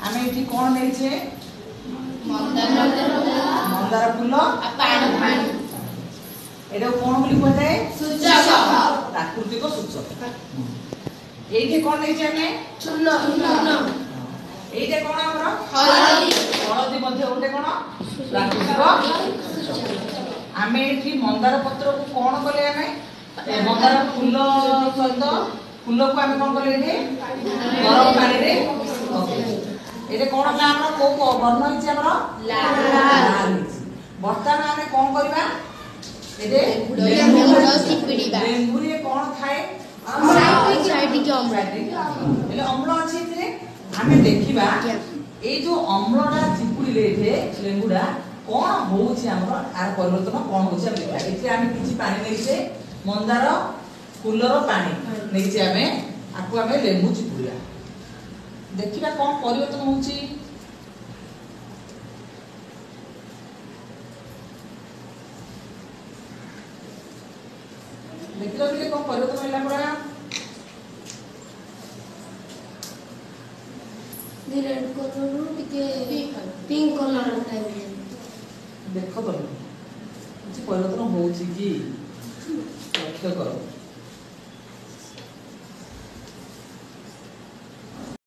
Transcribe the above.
आमे एठी कोन नै छे मंदार फूल पानी एडो कोन बोली कहते सूचक प्राकृतिक सूचक एठी कोन नै छे आमे चूर्ण एइटे कोन हमर हळदी मध्ये ओटे कोन प्राकृतिक आमे एठी मंदार पत्र को कोन कले आमे मंदार फूल सहित फूल को आमे कोन कले एठी गरम पानी रे एटे कोन ना हमर को वर्ण हिच हमर लाल वर्तमान आमे कोन करबा एटे लेंबू रे कोन खाए साइट्रिक अम्ल एले अम्ल अछि इतरे आमे देखिबा ए जो अम्लडा चिपुड़ी लेथे लेंबुडा कोन होउछि हमर आर परिवर्तन कोन होउछि हम देखा एथे आमे किछि पानी नैछे मंदार फूलर पानी नैछे आमे आकु आमे लेंबु चिपुड़िया देखिबा कोन परिवर्तन होउछि देखिलो बिले कोन परिवर्तन होला परा रेड कलर टिके पिंक कलर होता है देखो तो किछि परिवर्तन होउछि कि लक्ष्य करो।